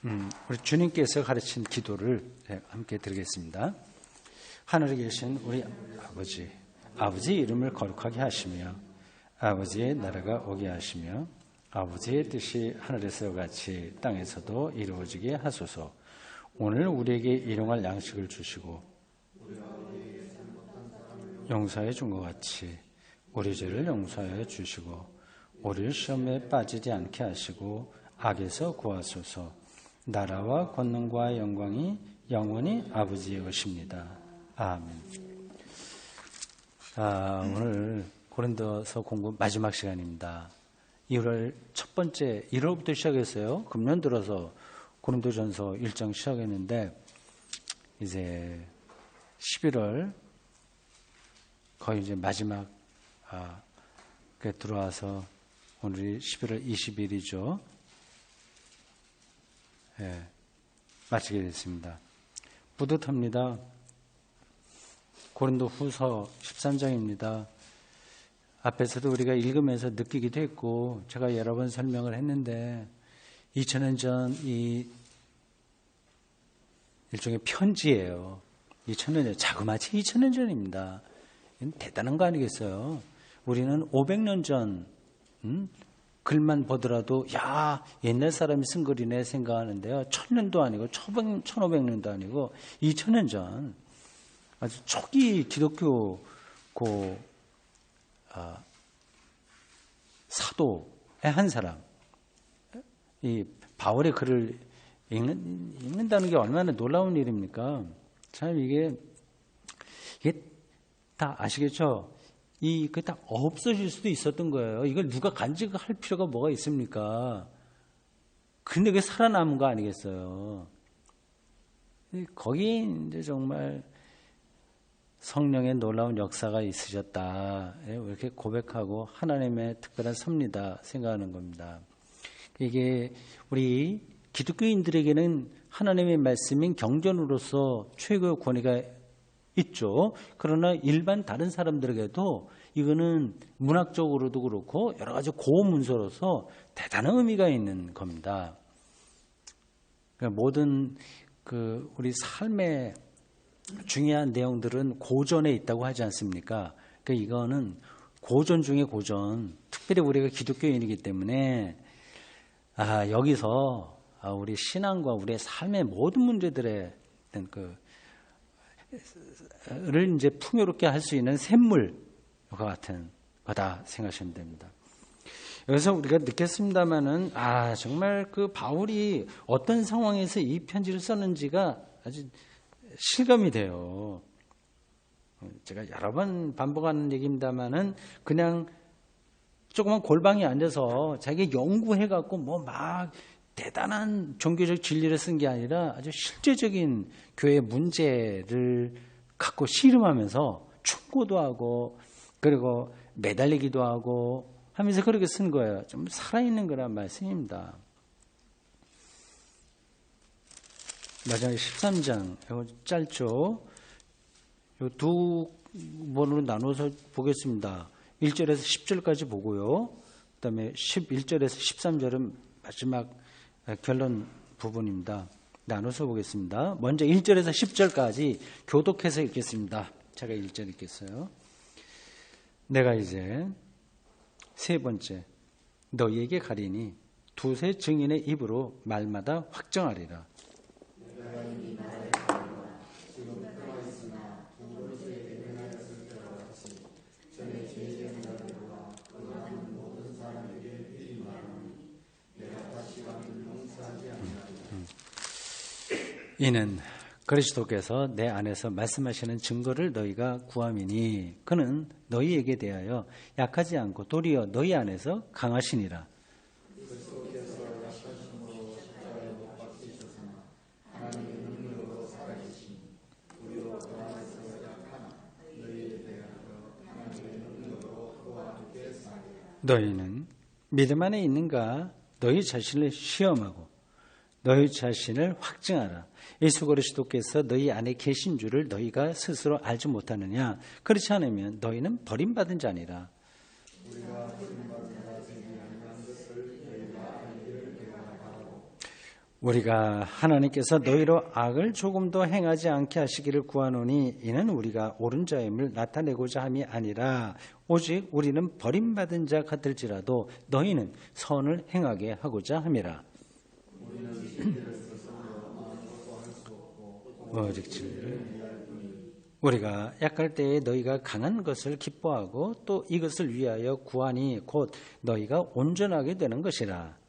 우리 주님께서 가르친 기도를 함께 드리겠습니다. 하늘에 계신 우리 아버지 이름을 거룩하게 하시며 아버지의 나라가 오게 하시며 아버지의 뜻이 하늘에서 같이 땅에서도 이루어지게 하소서. 오늘 우리에게 일용할 양식을 주시고 용서해 준 것 같이 우리 죄를 용서해 주시고 우리를 시험에 빠지지 않게 하시고 악에서 구하소서. 나라와 권능과 영광이 영원히 아버지의 것입니다. 아멘. 오늘 고린도서 공부 마지막 시간입니다. 1월 첫 번째 1월부터 시작했어요. 금년 들어서 고린도전서 1장 시작했는데 이제 11월 거의 이제 마지막 들어와서 오늘이 11월 20일이죠. 마치게 됐습니다. 뿌듯합니다. 고린도 후서 13장입니다. 앞에서도 우리가 읽으면서 느끼기도 했고 제가 여러 번 설명을 했는데 2000년 전 이 일종의 편지예요. 2000년 전, 자그마치 2000년 전입니다. 대단한 거 아니겠어요? 우리는 500년 전 글만 보더라도 야 옛날 사람이 쓴 글이네 생각하는데요. 1000년도 아니고 1500년도 아니고 2000년 전 아주 초기 기독교 사도의 한 사람 이 바울의 글을 읽는다는 게 얼마나 놀라운 일입니까? 참 이게 다 아시겠죠? 그게 다 없어질 수도 있었던 거예요. 이걸 누가 간직할 필요가 뭐가 있습니까? 근데 그게 살아남은 거 아니겠어요? 거기 이제 정말 성령의 놀라운 역사가 있으셨다. 이렇게 고백하고 하나님의 특별한 섭리다 생각하는 겁니다. 이게 우리 기독교인들에게는 하나님의 말씀인 경전으로서 최고의 권위가 있죠. 그러나 일반 다른 사람들에게도 이거는 문학적으로도 그렇고 여러 가지 고문서로서 대단한 의미가 있는 겁니다. 그러니까 모든 우리 삶의 중요한 내용들은 고전에 있다고 하지 않습니까? 그러니까 이거는 고전 중에 고전. 특별히 우리가 기독교인이기 때문에 여기서 우리 신앙과 우리의 삶의 모든 문제들의 를 이제 풍요롭게 할 수 있는 샘물과 같은 거다 생각하시면 됩니다. 여기서 우리가 느꼈습니다만은 정말 바울이 어떤 상황에서 이 편지를 썼는지가 아주 실감이 돼요. 제가 여러 번 반복하는 얘기입니다만은 그냥 조그만 골방에 앉아서 자기가 연구해갖고 막 대단한 종교적 진리를 쓴 게 아니라 아주 실제적인 교회 문제를 갖고 씨름하면서 충고도 하고 그리고 매달리기도 하고 하면서 그렇게 쓴 거예요. 좀 살아있는 거란 말씀입니다. 마지막에 13장 이거 짧죠. 이 두 번으로 나눠서 보겠습니다. 1절에서 10절까지 보고요. 그 다음에 11절에서 13절은 마지막 결론 부분입니다. 나눠서 보겠습니다. 먼저 1절에서 10절까지 교독해서 읽겠습니다. 제가 1절 읽겠어요. 내가 이제 세 번째 너희에게 가리니 두세 증인의 입으로 말마다 확정하리라. 이는 그리스도께서 내 안에서 말씀하시는 증거를 너희가 구함이니 그는 너희에게 대하여 약하지 않고 도리어 너희 안에서 강하시니라. 너희는 믿음 안에 있는가? 너희 자신을 시험하고 너희 자신을 확증하라. 예수 그리스도께서 너희 안에 계신 줄을 너희가 스스로 알지 못하느냐? 그렇지 않으면 너희는 버림받은 자니라. 우리가 하나님께서 너희로 악을 조금도 행하지 않게 하시기를 구하노니 이는 우리가 옳은 자임을 나타내고자 함이 아니라 오직 우리는 버림받은 자 같을지라도 너희는 선을 행하게 하고자 함이라. 오직 진리를 우리가 약할 때에 너희가 강한 것을 기뻐하고 또 이것을 위하여 구하니 곧 너희가 온전하게 되는 것이라.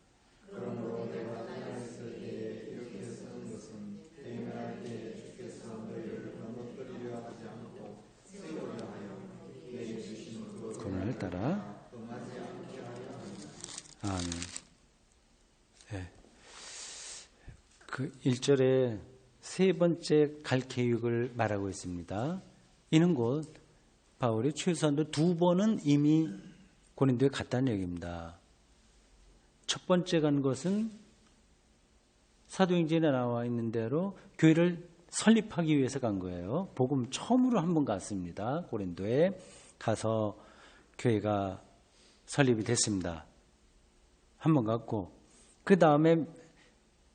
그분을 따라 아멘. 네. 그 1절에 세 번째 갈 계획을 말하고 있습니다. 이는 곧 바울이 최소한도 2번은 이미 고린도에 갔다는 얘기입니다. 첫 번째 간 것은 사도행전에 나와 있는 대로 교회를 설립하기 위해서 간 거예요. 복음 처음으로 한 번 갔습니다. 고린도에 가서 교회가 설립이 됐습니다. 한 번 갔고 그 다음에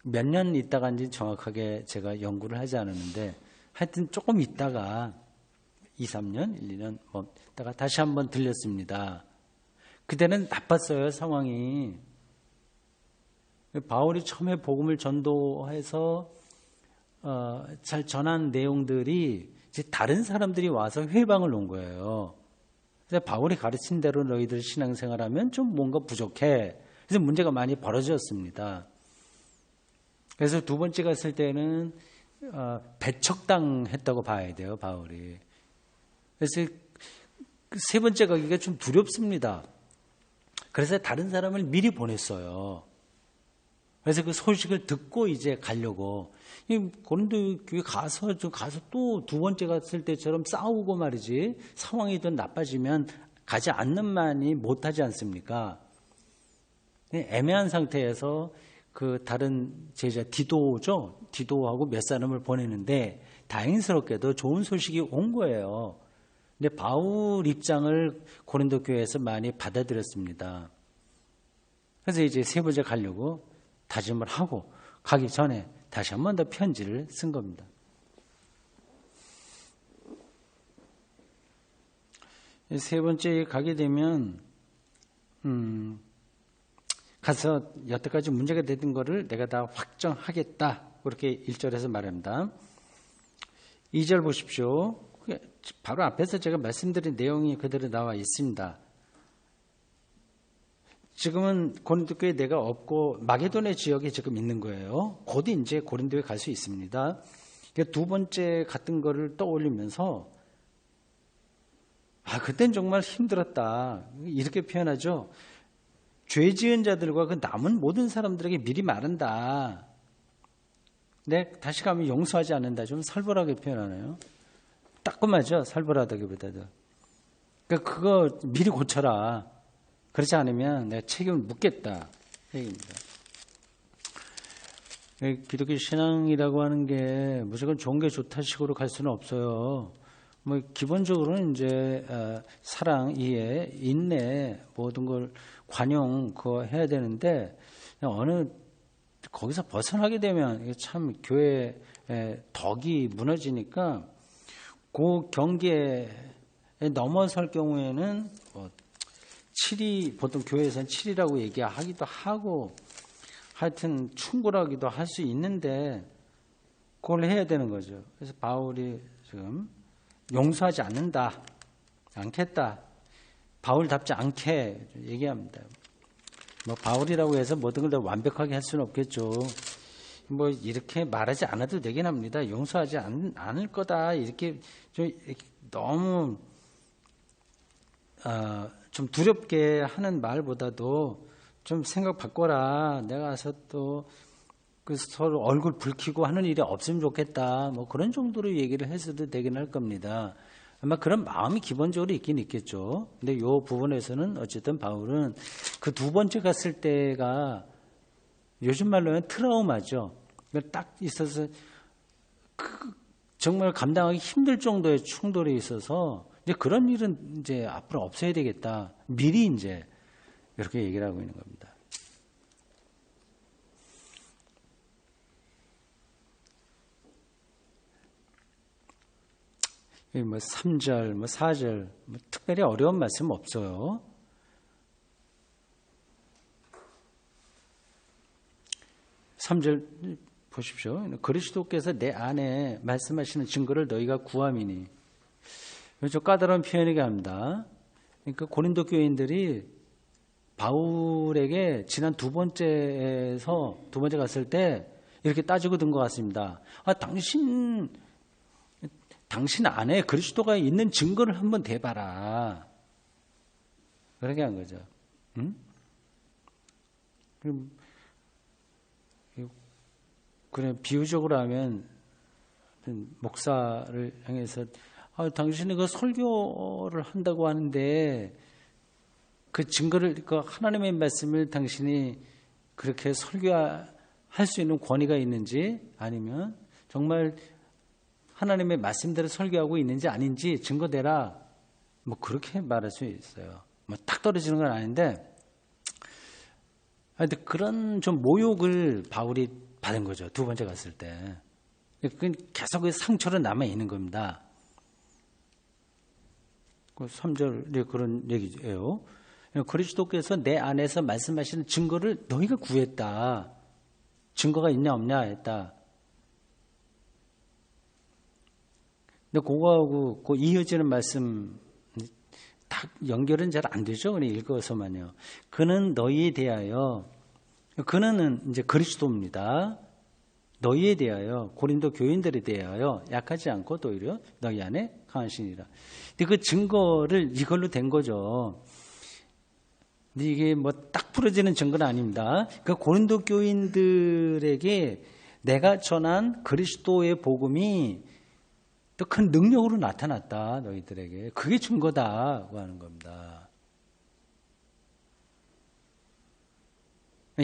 몇 년 있다가인지 정확하게 제가 연구를 하지 않았는데 하여튼 조금 있다가 2, 3년, 1, 2년 뭐 있다가 다시 한번 들렸습니다. 그때는 나빴어요, 상황이. 바울이 처음에 복음을 전도해서 잘 전한 내용들이 이제 다른 사람들이 와서 회방을 놓은 거예요. 그래서 바울이 가르친 대로 너희들 신앙생활하면 좀 뭔가 부족해. 그래서 문제가 많이 벌어졌습니다. 그래서 두 번째 갔을 때는 배척당했다고 봐야 돼요, 바울이. 그래서 세 번째 가기가 좀 두렵습니다. 그래서 다른 사람을 미리 보냈어요. 그래서 그 소식을 듣고 이제 가려고. 고린도 교회 가서 또 두 번째 갔을 때처럼 싸우고 말이지. 상황이 더 나빠지면 가지 않는 만이 못하지 않습니까? 애매한 상태에서 그 다른 제자 디도하고 몇 사람을 보내는데 다행스럽게도 좋은 소식이 온 거예요. 근데 바울 입장을 고린도 교회에서 많이 받아들였습니다. 그래서 이제 세 번째 가려고 다짐을 하고 가기 전에 다시 한 번 더 편지를 쓴 겁니다. 세 번째 가게 되면 가서 여태까지 문제가 되던 거를 내가 다 확정하겠다. 그렇게 1절에서 말합니다. 2절 보십시오. 바로 앞에서 제가 말씀드린 내용이 그대로 나와 있습니다. 지금은 고린도 교회에 내가 없고 마게도네 지역에 지금 있는 거예요. 곧 이제 고린도에 갈 수 있습니다. 두 번째 갔던 거를 떠올리면서 그땐 정말 힘들었다. 이렇게 표현하죠. 죄 지은 자들과 그 남은 모든 사람들에게 미리 말한다. 네, 다시 가면 용서하지 않는다. 좀 살벌하게 표현하네요. 따끔하죠. 살벌하다기보다도. 그러니까 그거 미리 고쳐라. 그렇지 않으면 내가 책임을 묻겠다. 얘기입니다. 기독교 신앙이라고 하는 게 무조건 좋은 게 좋다 식으로 갈 수는 없어요. 뭐 기본적으로는 이제 사랑, 이해, 인내 모든 걸 관용 그거 해야 되는데 어느 거기서 벗어나게 되면 참 교회의 덕이 무너지니까 그 경계에 넘어설 경우에는 7이 보통 교회에서는 7이라고 얘기하기도 하고 하여튼 충고하기도 할 수 있는데 그걸 해야 되는 거죠. 그래서 바울이 지금 용서하지 않겠다. 바울답지 않게 얘기합니다. 뭐 바울이라고 해서 모든 걸 다 완벽하게 할 수는 없겠죠. 뭐 이렇게 말하지 않아도 되긴 합니다. 용서하지 않을 거다. 이렇게 좀 너무 좀 두렵게 하는 말보다도 좀 생각 바꿔라. 내가 가서 또 그 서로 얼굴 붉히고 하는 일이 없으면 좋겠다. 뭐 그런 정도로 얘기를 해서도 되긴 할 겁니다. 아마 그런 마음이 기본적으로 있긴 있겠죠. 근데 이 부분에서는 어쨌든 바울은 그 두 번째 갔을 때가 요즘 말로는 트라우마죠. 딱 있어서 정말 감당하기 힘들 정도의 충돌이 있어서 이제 그런 일은 이제 앞으로 없어야 되겠다. 미리 이제 이렇게 얘기를 하고 있는 겁니다. 뭐 3절, 뭐 4절, 뭐 특별히 어려운 말씀 없어요. 삼절 보십시오. 그리스도께서 내 안에 말씀하시는 증거를 너희가 구함이니. 좀 까다로운 표현이긴 합니다. 그러니까 고린도 교인들이 바울에게 지난 두 번째 갔을 때 이렇게 따지고 든 것 같습니다. 당신 안에 그리스도가 있는 증거를 한번 대봐라. 그렇게 한 거죠. 응? 그래, 비유적으로 하면 목사를 향해서 당신이 그 설교를 한다고 하는데 그 증거를, 그 하나님의 말씀을 당신이 그렇게 설교할 수 있는 권위가 있는지, 아니면 정말 하나님의 말씀대로 설교하고 있는지 아닌지 증거대라. 뭐 그렇게 말할 수 있어요. 뭐 탁 떨어지는 건 아닌데, 근데 그런 좀 모욕을 바울이 받은 거죠. 두 번째 갔을 때. 그건 계속 그 상처로 남아 있는 겁니다. 3절에 그런 얘기예요. 그리스도께서 내 안에서 말씀하시는 증거를 너희가 구했다. 증거가 있냐 없냐 했다. 근데 그거하고 그 이어지는 말씀 다 연결은 잘 안 되죠. 그냥 읽어서만요. 그는 너희에 대하여, 그는 이제 그리스도입니다. 너희에 대하여, 고린도 교인들에 대하여 약하지 않고 또 오히려 너희 안에 강하시니라. 근데 그 증거를 이걸로 된 거죠. 근데 이게 뭐 딱 부러지는 증거는 아닙니다. 그 고린도 교인들에게 내가 전한 그리스도의 복음이 또 큰 능력으로 나타났다. 너희들에게. 그게 증거다고 하는 겁니다.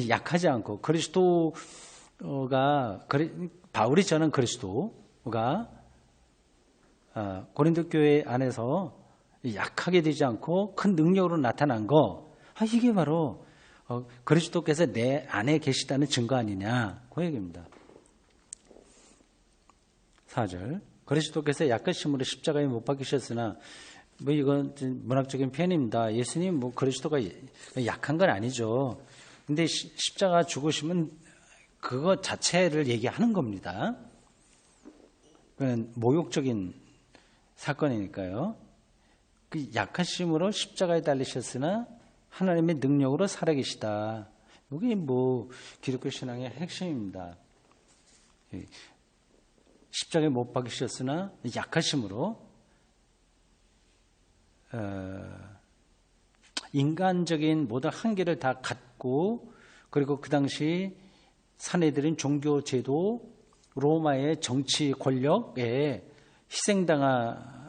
약하지 않고 바울이 전한 그리스도가 고린도 교회 안에서 약하게 되지 않고 큰 능력으로 나타난 거, 이게 바로 그리스도께서 내 안에 계시다는 증거 아니냐, 그 얘기입니다. 4절, 그리스도께서 약하심으로 십자가에 못 박히셨으나, 뭐 이건 문학적인 표현입니다. 예수님 뭐 그리스도가 약한 건 아니죠. 근데 십자가 죽으시면 그거 자체를 얘기하는 겁니다. 그건 모욕적인 사건이니까요. 그 약하심으로 십자가에 달리셨으나 하나님의 능력으로 살아계시다. 이게 뭐 기독교 신앙의 핵심입니다. 십자가에 못 박히셨으나 약하심으로 인간적인 모든 한계를 다 갖고, 그리고 그 당시 사내들인 종교 제도, 로마의 정치 권력에 희생당하셨으나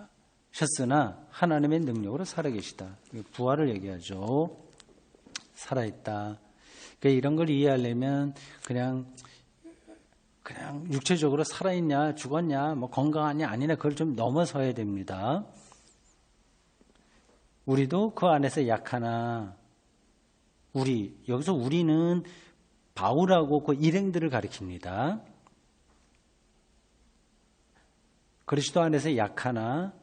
하나님의 능력으로 살아계시다. 부활을 얘기하죠. 살아있다. 그러니까 이런 걸 이해하려면 그냥 육체적으로 살아있냐 죽었냐 뭐 건강하냐 아니냐 그걸 좀 넘어서야 됩니다. 우리도 그 안에서 약하나, 여기서 우리는 바울하고 그 일행들을 가리킵니다. 그리스도 안에서 약하나,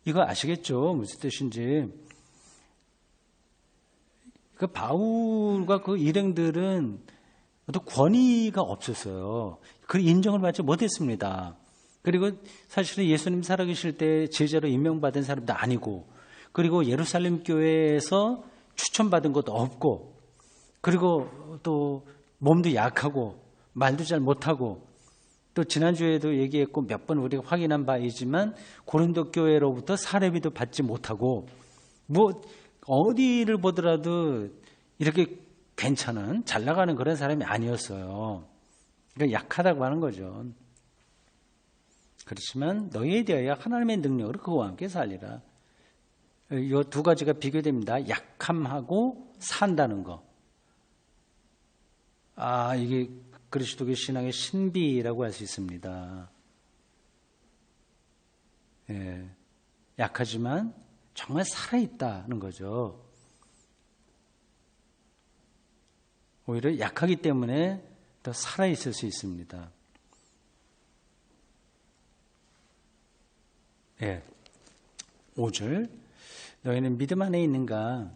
이거 아시겠죠? 무슨 뜻인지. 그 바울과 그 일행들은 어떤 권위가 없었어요. 그 인정을 받지 못했습니다. 그리고 사실은 예수님 살아계실 때 제자로 임명받은 사람도 아니고, 그리고 예루살렘 교회에서 추천받은 것도 없고, 그리고 또 몸도 약하고 말도 잘 못하고, 또 지난주에도 얘기했고 몇 번 우리가 확인한 바이지만 고린도 교회로부터 사례비도 받지 못하고, 뭐 어디를 보더라도 이렇게 괜찮은 잘 나가는 그런 사람이 아니었어요. 그러니까 약하다고 하는 거죠. 그렇지만 너희에 대하여 하나님의 능력으로 그와 함께 살리라. 이 두 가지가 비교됩니다. 약함하고 산다는 거. 이게 그리스도교 신앙의 신비라고 할 수 있습니다. 약하지만 정말 살아있다는 거죠. 오히려 약하기 때문에 더 살아있을 수 있습니다. 5절 너희는 믿음 안에 있는가?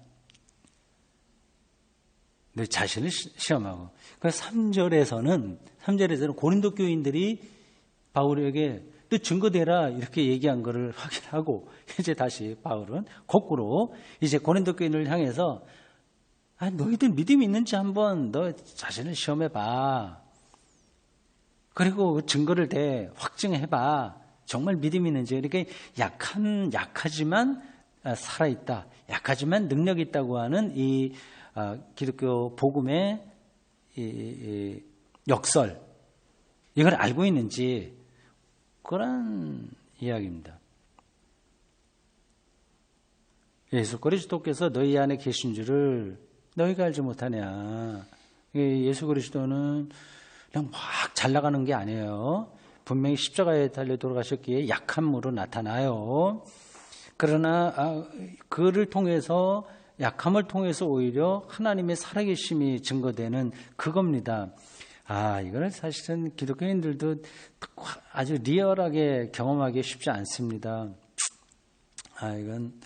너 자신을 시험하고. 그 3절에서는 고린도 교인들이 바울에게 또 증거대라 이렇게 얘기한 거를 확인하고 이제 다시 바울은 거꾸로 이제 고린도 교인을 향해서 너희들 믿음이 있는지 한번 너 자신을 시험해봐. 그리고 증거를 확증해봐. 정말 믿음이 있는지. 이렇게 약하지만 살아있다. 약하지만 능력이 있다고 하는 이 기독교 복음의 이 역설. 이걸 알고 있는지 그런 이야기입니다. 예수 그리스도께서 너희 안에 계신 줄을 너희가 알지 못하냐. 예수 그리스도는 그냥 막 잘 나가는 게 아니에요. 분명히 십자가에 달려 돌아가셨기에 약함으로 나타나요. 그러나 그를 통해서 약함을 통해서 오히려 하나님의 살아계심이 증거되는 그겁니다. 이거는 사실은 기독교인들도 아주 리얼하게 경험하기 쉽지 않습니다. 이건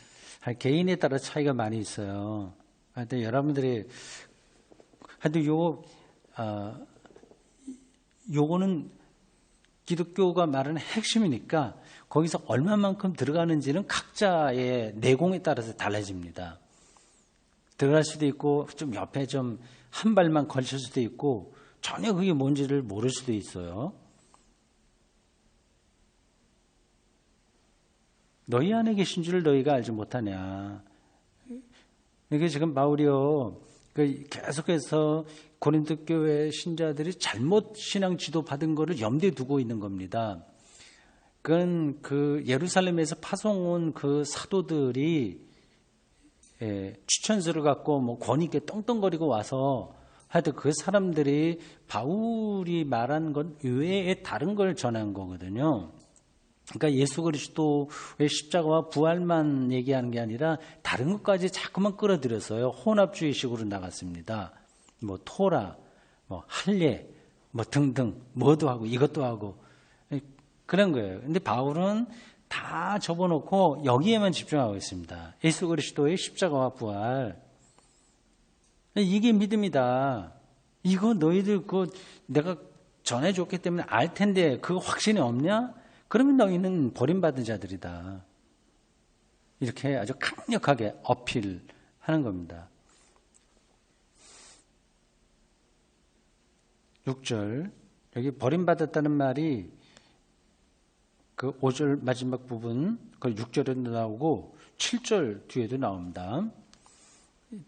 개인에 따라 차이가 많이 있어요. 하여튼 여러분들이 요거는 기독교가 말하는 핵심이니까 거기서 얼마만큼 들어가는지는 각자의 내공에 따라서 달라집니다. 들어갈 수도 있고 좀 옆에 좀 한 발만 걸칠 수도 있고 전혀 그게 뭔지를 모를 수도 있어요. 너희 안에 계신 줄을 너희가 알지 못하냐. 이게 지금 바울이요. 계속해서 고린도 교회 신자들이 잘못 신앙 지도 받은 거를 염두에 두고 있는 겁니다. 그건 그 예루살렘에서 파송 온 그 사도들이 추천서를 갖고 권위 있게 떵떵거리고 와서 하여튼 그 사람들이 바울이 말한 것 외에 다른 걸 전한 거거든요. 그러니까 예수 그리스도의 십자가와 부활만 얘기하는 게 아니라 다른 것까지 자꾸만 끌어들여서요. 혼합주의식으로 나갔습니다. 토라, 할례, 등등 뭐도 하고 이것도 하고 그런 거예요. 근데 바울은 다 접어놓고 여기에만 집중하고 있습니다. 예수 그리스도의 십자가와 부활. 이게 믿음이다. 이거 너희들 내가 전해줬기 때문에 알 텐데 그거 확신이 없냐? 그러면 너희는 버림받은 자들이다. 이렇게 아주 강력하게 어필하는 겁니다. 6절 여기 버림받았다는 말이 그 5절 마지막 부분 그 6절에도 나오고 7절 뒤에도 나옵니다.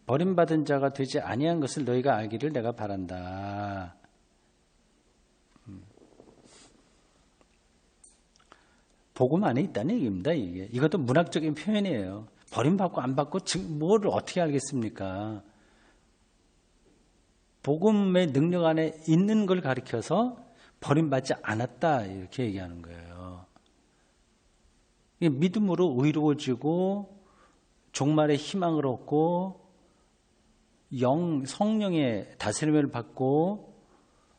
버림받은 자가 되지 아니한 것을 너희가 알기를 내가 바란다. 복음 안에 있다는 얘기입니다. 이것도 문학적인 표현이에요. 버림받고 안 받고 뭘 어떻게 알겠습니까? 복음의 능력 안에 있는 걸 가리켜서 버림받지 않았다 이렇게 얘기하는 거예요. 믿음으로 의로워지고 종말의 희망을 얻고 성령의 다스림을 받고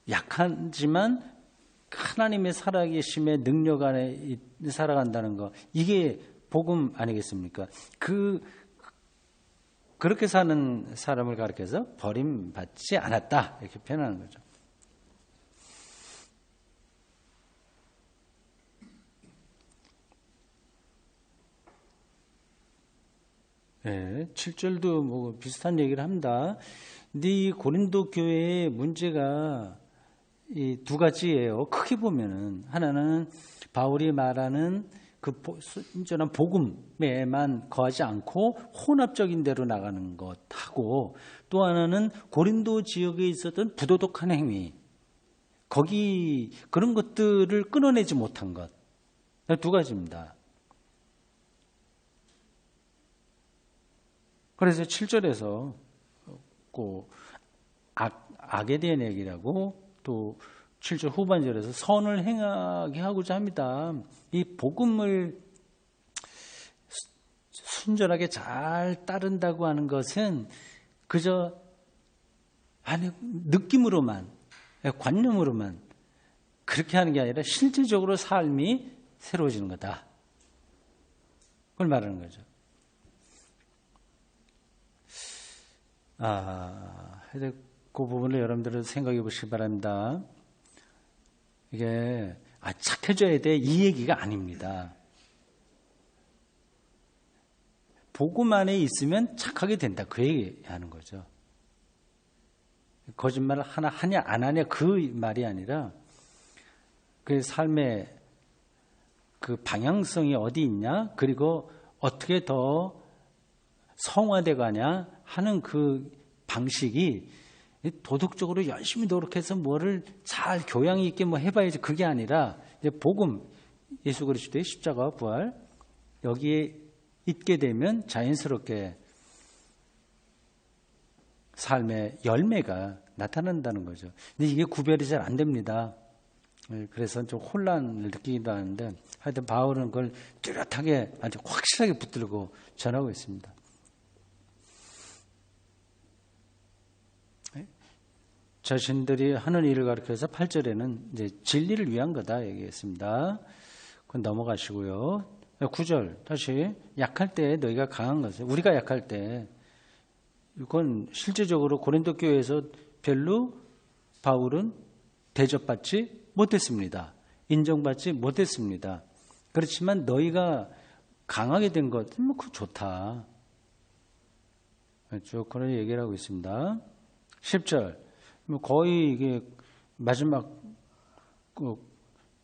약하지만 하나님의 살아계심의 능력 안에 살아간다는 거 이게 복음 아니겠습니까? 그렇게 사는 사람을 가리켜서 버림받지 않았다 이렇게 표현하는 거죠. 네, 7절도 비슷한 얘기를 합니다. 근데 이 고린도 교회의 문제가 이 두 가지예요. 크게 보면은 하나는 바울이 말하는 그 순전한 복음에만 거하지 않고 혼합적인 대로 나가는 것하고 또 하나는 고린도 지역에 있었던 부도덕한 행위 거기 그런 것들을 끊어내지 못한 것 두 가지입니다. 그래서 7절에서 악에 대한 얘기라고 또 7절 후반절에서 선을 행하게 하고자 합니다. 이 복음을 순전하게 잘 따른다고 하는 것은 그저 느낌으로만 관념으로만 그렇게 하는 게 아니라 실질적으로 삶이 새로워지는 거다. 그걸 말하는 거죠. 그 부분을 여러분들은 생각해 보시기 바랍니다. 이게 착해져야 돼 이 얘기가 아닙니다. 복음 안에 있으면 착하게 된다 그 얘기하는 거죠. 거짓말을 하나 하냐 안 하냐 그 말이 아니라 그 삶의 그 방향성이 어디 있냐 그리고 어떻게 더 성화돼 가냐 하는 그 방식이 도덕적으로 열심히 노력해서 뭐를 잘 교양 있게 뭐 해봐야지 그게 아니라 이제 복음 예수 그리스도의 십자가 부활 여기에 있게 되면 자연스럽게 삶의 열매가 나타난다는 거죠. 근데 이게 구별이 잘 안 됩니다. 그래서 좀 혼란을 느끼기도 하는데 하여튼 바울은 그걸 뚜렷하게 아주 확실하게 붙들고 전하고 있습니다. 자신들이 하는 일을 가리켜서 8절에는 이제 진리를 위한 거다 얘기했습니다. 그건 넘어가시고요. 9절 다시 약할 때 너희가 강한 것을 우리가 약할 때 이건 실제적으로 고린도 교회에서 별로 바울은 대접받지 못했습니다. 인정받지 못했습니다. 그렇지만 너희가 강하게 된 것, 뭐 그거 좋다. 쭉 그런 얘기를 하고 있습니다. 10절 거의 이게 마지막 그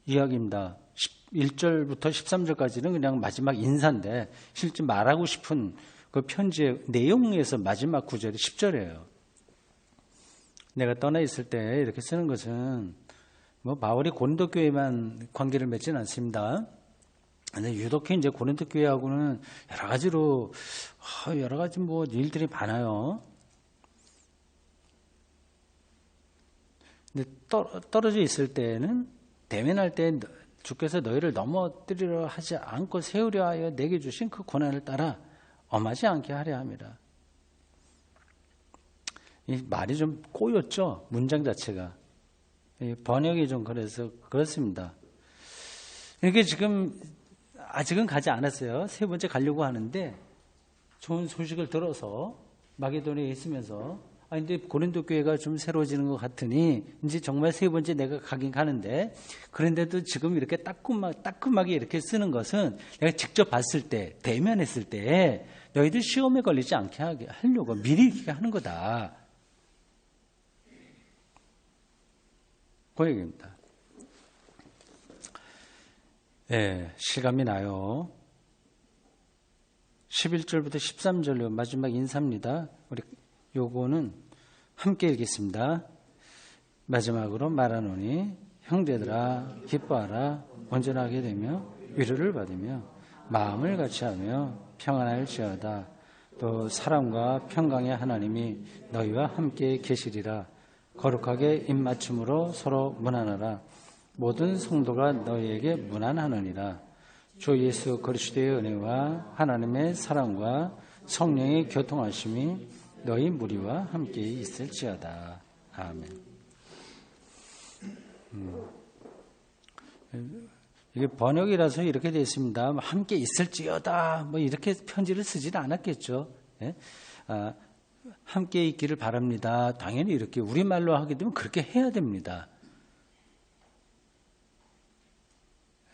이야기입니다. 1절부터 13절까지는 그냥 마지막 인사인데 실제 말하고 싶은 그 편지의 내용에서 마지막 구절이 10절이에요. 내가 떠나 있을 때 이렇게 쓰는 것은 뭐 바울이 고린도 교회만 관계를 맺지는 않습니다. 근데 유독히 이제 고린도 교회하고는 여러 가지로 여러 가지 뭐 일들이 많아요. 근데 떨어져 있을 때는 대면할 때 주께서 너희를 넘어뜨리려 하지 않고 세우려 하여 내게 주신 그 고난을 따라 엄하지 않게 하려 함이라. 이 말이 좀 꼬였죠? 문장 자체가. 번역이 좀 그래서 그렇습니다. 이게 지금 아직은 가지 않았어요. 세 번째 가려고 하는데 좋은 소식을 들어서 마게도니아에 있으면서 근데 고린도 교회가 좀 새로워지는 것 같으니 이제 정말 세 번째 내가 가긴 가는데 그런데도 지금 이렇게 따끔하게 이렇게 쓰는 것은 내가 직접 봤을 때 대면했을 때 너희들 시험에 걸리지 않게 하려고 미리 이렇게 하는 거다. 그 얘기입니다. 실감이 나요. 11절부터 13절로 마지막 인사입니다. 우리 요거는 함께 읽겠습니다. 마지막으로 말하노니 형제들아 기뻐하라 온전하게 되며 위로를 받으며 마음을 같이하며 평안할지어다. 또 사랑과 평강의 하나님이 너희와 함께 계시리라. 거룩하게 입맞춤으로 서로 문안하라. 모든 성도가 너희에게 문안하느니라. 주 예수 그리스도의 은혜와 하나님의 사랑과 성령의 교통하심이 너희 무리와 함께 있을지어다. 아멘. 이게 번역이라서 이렇게 되어 있습니다. 함께 있을지어다. 뭐 이렇게 편지를 쓰지는 않았겠죠. 예? 함께 있기를 바랍니다. 당연히 이렇게 우리말로 하게 되면 그렇게 해야 됩니다.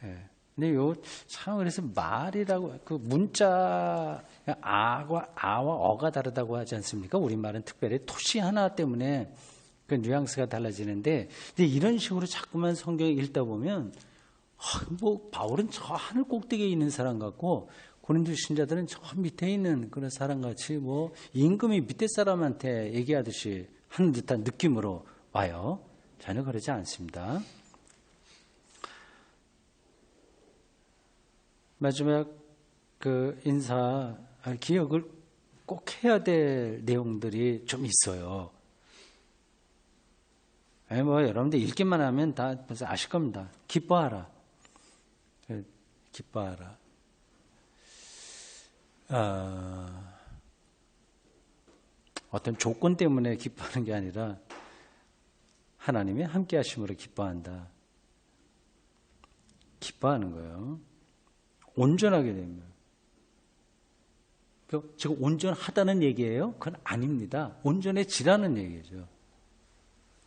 예. 근데 참 그래서 말이라고 그 문자 아와 어가 다르다고 하지 않습니까? 우리말은 특별히 토시 하나 때문에 그 뉘앙스가 달라지는데 근데 이런 식으로 자꾸만 성경 읽다 보면 뭐 바울은 저 하늘 꼭대기에 있는 사람 같고 고린도 신자들은 저 밑에 있는 그런 사람 같이 뭐 임금이 밑에 사람한테 얘기하듯이 하는 듯한 느낌으로 와요. 전혀 그러지 않습니다. 마지막 그 인사 기억을 꼭 해야 될 내용들이 좀 있어요. 뭐 여러분들 읽기만 하면 다 벌써 아실 겁니다. 기뻐하라. 기뻐하라. 어떤 조건 때문에 기뻐하는 게 아니라 하나님이 함께 하심으로 기뻐한다. 기뻐하는 거예요. 온전하게 되면. 지금 온전하다는 얘기예요? 그건 아닙니다. 온전해지라는 얘기죠.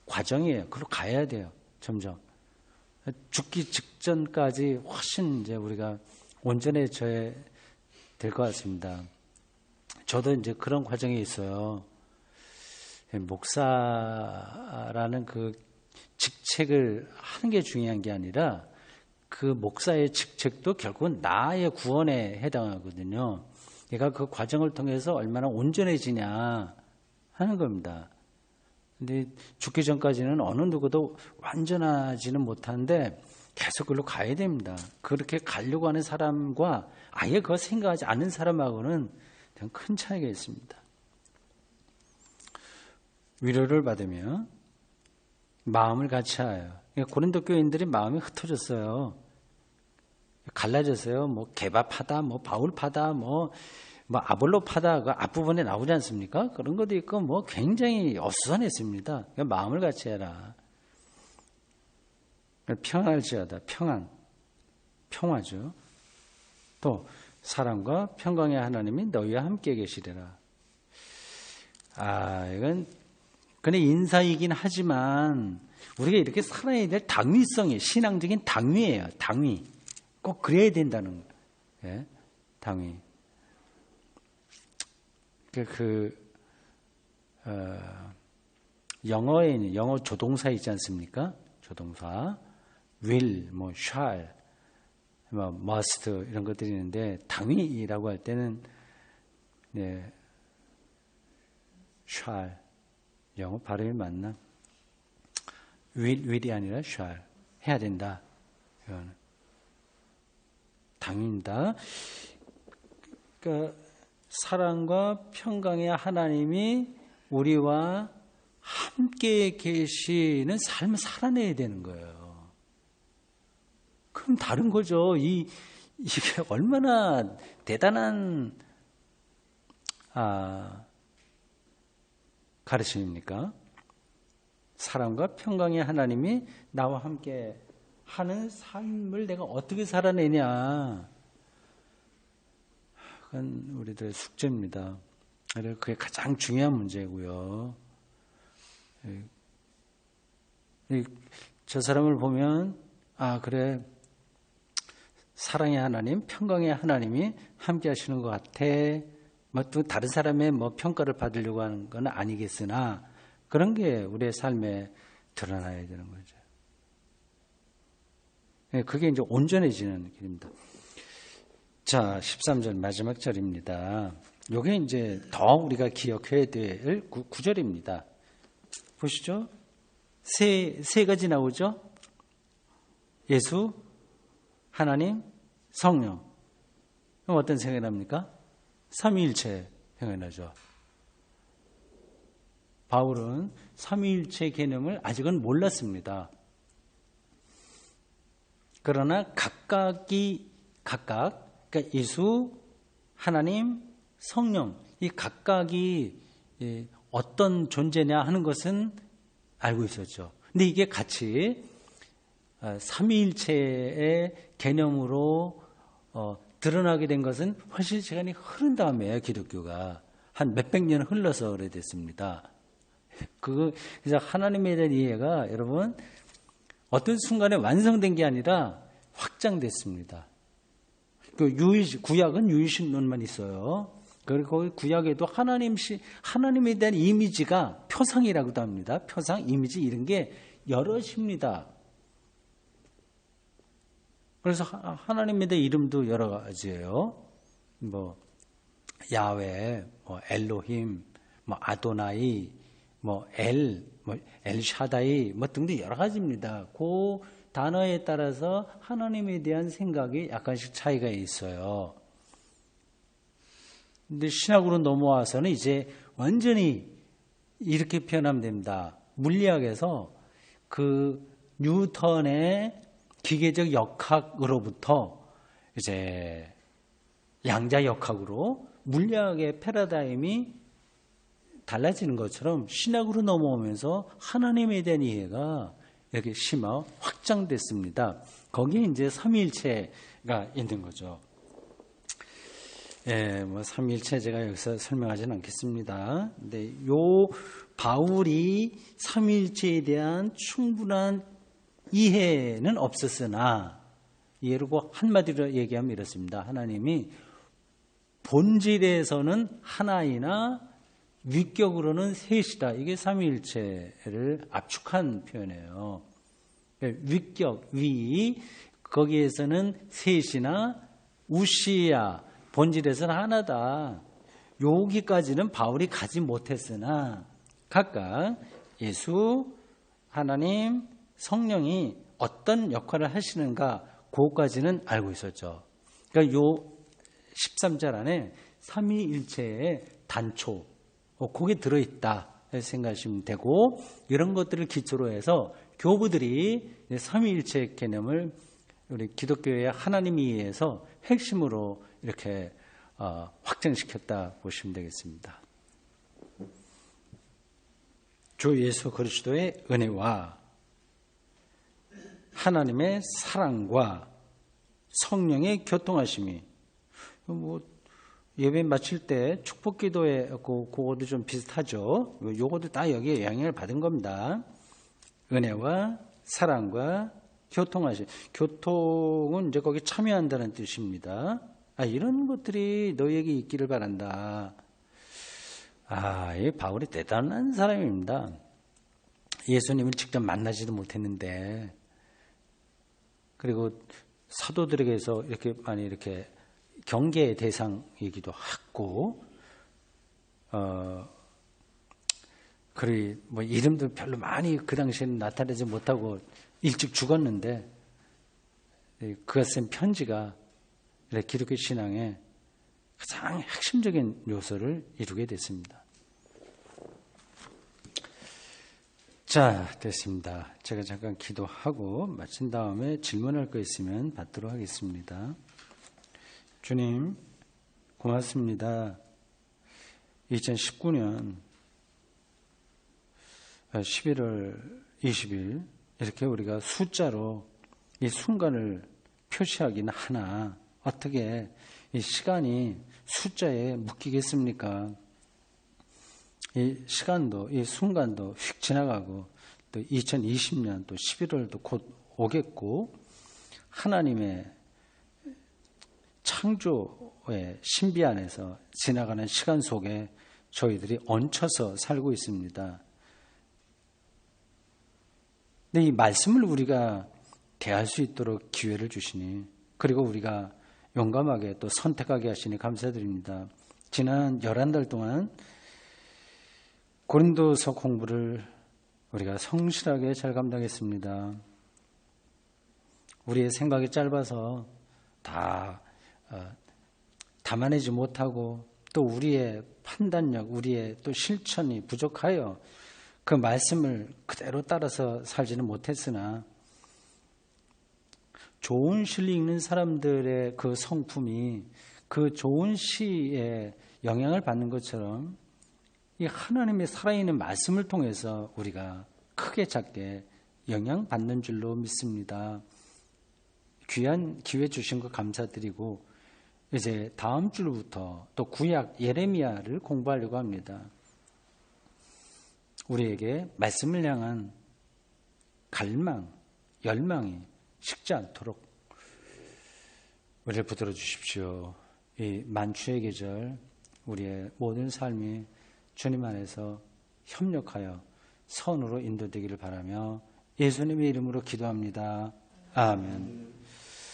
과정이에요. 그걸로 가야 돼요. 점점. 죽기 직전까지 훨씬 이제 우리가 온전해져야 될 것 같습니다. 저도 이제 그런 과정이 있어요. 목사라는 그 직책을 하는 게 중요한 게 아니라 그 목사의 직책도 결국은 나의 구원에 해당하거든요. 얘가 그 과정을 통해서 얼마나 온전해지냐 하는 겁니다. 근데 죽기 전까지는 어느 누구도 완전하지는 못하는데 계속 그걸로 가야 됩니다. 그렇게 가려고 하는 사람과 아예 그거 생각하지 않는 사람하고는 큰 차이가 있습니다. 위로를 받으며 마음을 같이 하여. 고린도 교인들이 마음이 흩어졌어요. 갈라졌어요. 뭐 개바파다, 뭐 바울파다, 뭐 아볼로파다. 그 앞부분에 나오지 않습니까? 그런 것도 있고 뭐 굉장히 어수선했습니다. 마음을 같이 해라. 평안할지어다. 평화죠. 또 사랑과 평강의 하나님이 너희와 함께 계시리라. 이건 그냥 인사이긴 하지만 우리가 이렇게 살아야 될 당위성이 신앙적인 당위예요. 당위. 꼭 그래야 된다는 거예요. 당위. 영어에 영어 조동사 있지 않습니까? 조동사 will, shall, must 이런 것들이 있는데 당위라고 할 때는 shall 영어 발음이 맞나? will이 아니라 shall 해야 된다. 이거는 당위입니다. 그러니까 사랑과 평강의 하나님이 우리와 함께 계시는 삶을 살아내야 되는 거예요. 그럼 다른 거죠. 이게 얼마나 대단한 가르침입니까? 사랑과 평강의 하나님이 나와 함께 하는 삶을 내가 어떻게 살아내냐. 그건 우리들의 숙제입니다. 그게 가장 중요한 문제고요. 저 사람을 보면 그래 사랑의 하나님, 평강의 하나님이 함께 하시는 것 같아. 또 다른 사람의 평가를 받으려고 하는 건 아니겠으나 그런 게 우리의 삶에 드러나야 되는 거죠. 그게 이제 온전해지는 길입니다. 자, 13절 마지막 절입니다. 이게 이제 더 우리가 기억해야 될 구절입니다. 보시죠. 세 가지 나오죠. 예수, 하나님, 성령. 그럼 어떤 생각이 납니까? 삼위일체 생각이 나죠. 바울은 삼위일체 개념을 아직은 몰랐습니다. 그러나 각각 그러니까 예수, 하나님, 성령 이 각각이 어떤 존재냐 하는 것은 알고 있었죠. 근데 이게 같이 삼위일체의 개념으로 드러나게 된 것은 훨씬 시간이 흐른 다음에 기독교가 한 몇백 년 흘러서 그래 됐습니다. 그래서 하나님에 대한 이해가 여러분 어떤 순간에 완성된 게 아니라 확장됐습니다. 구약은 유일신론만 있어요. 그리고 구약에도 하나님에 대한 이미지가 표상이라고도 합니다. 표상, 이미지 이런 게 여럿입니다. 그래서 하나님에 대한 이름도 여러 가지예요. 야훼, 엘로힘, 아도나이, 엘샤다이 등등 여러 가지입니다. 그 단어에 따라서 하나님에 대한 생각이 약간씩 차이가 있어요. 근데 신학으로 넘어와서는 이제 완전히 이렇게 표현하면 됩니다. 물리학에서 그 뉴턴의 기계적 역학으로부터 이제 양자역학으로 물리학의 패러다임이 달라지는 것처럼 신학으로 넘어오면서 하나님에 대한 이해가 이렇게 확장됐습니다. 거기에 이제 삼위일체가 있는 거죠. 예, 뭐 삼위일체 제가 여기서 설명하지는 않겠습니다. 근데 요 바울이 삼위일체에 대한 충분한 이해는 없었으나 예르고 한마디로 얘기하면 이렇습니다. 하나님이 본질에서는 하나이나 위격으로는 셋이다. 이게 삼위일체를 압축한 표현이에요. 위격, 위, 거기에서는 셋이나 우시야, 본질에서는 하나다. 여기까지는 바울이 가지 못했으나 각각 예수, 하나님, 성령이 어떤 역할을 하시는가 그것까지는 알고 있었죠. 그러니까 요 13절 안에 삼위일체의 단초, 그게 들어있다 생각하시면 되고, 이런 것들을 기초로 해서 교부들이 삼위일체 개념을 우리 기독교의 하나님 이해에서 핵심으로 이렇게 확장시켰다 보시면 되겠습니다. 주 예수 그리스도의 은혜와 하나님의 사랑과 성령의 교통하심이, 뭐 예배 마칠 때 축복기도에 그거도 좀 비슷하죠. 요것도 다 여기에 영향을 받은 겁니다. 은혜와 사랑과 교통하심. 교통은 이제 거기 참여한다는 뜻입니다. 이런 것들이 너희에게 있기를 바란다. 이 바울이 대단한 사람입니다. 예수님을 직접 만나지도 못했는데, 그리고 사도들에게서 이렇게 많이 이렇게 경계의 대상이기도 하고, 그리 뭐 이름도 별로 많이 그 당시에는 나타나지 못하고 일찍 죽었는데, 그가 쓴 편지가 기독교 신앙의 가장 핵심적인 요소를 이루게 됐습니다. 자, 됐습니다. 제가 잠깐 기도하고 마친 다음에 질문할 거 있으면 받도록 하겠습니다. 주님, 고맙습니다. 2019년 11월 20일 이렇게 우리가 숫자로 이 순간을 표시하기는 하나 어떻게 이 시간이 숫자에 묶이겠습니까? 이 시간도 이 순간도 휙 지나가고 또 2020년 또 11월도 곧 오겠고, 하나님의 창조의 신비 안에서 지나가는 시간 속에 저희들이 얹혀서 살고 있습니다. 근데 이 말씀을 우리가 대할 수 있도록 기회를 주시니, 그리고 우리가 용감하게 또 선택하게 하시니 감사드립니다. 지난 11달 동안 고린도서 공부를 우리가 성실하게 잘 감당했습니다. 우리의 생각이 짧아서 다 담아내지 못하고, 또 우리의 판단력, 우리의 또 실천이 부족하여 그 말씀을 그대로 따라서 살지는 못했으나, 좋은 시를 읽는 사람들의 그 성품이 그 좋은 시에 영향을 받는 것처럼 이 하나님의 살아있는 말씀을 통해서 우리가 크게 작게 영향받는 줄로 믿습니다. 귀한 기회 주신 것 감사드리고, 이제 다음 주부터 또 구약 예레미야를 공부하려고 합니다. 우리에게 말씀을 향한 갈망, 열망이 식지 않도록 우리를 붙들어 주십시오. 이 만추의 계절 우리의 모든 삶이 주님 안에서 협력하여 선으로 인도되기를 바라며 예수님의 이름으로 기도합니다. 아멘.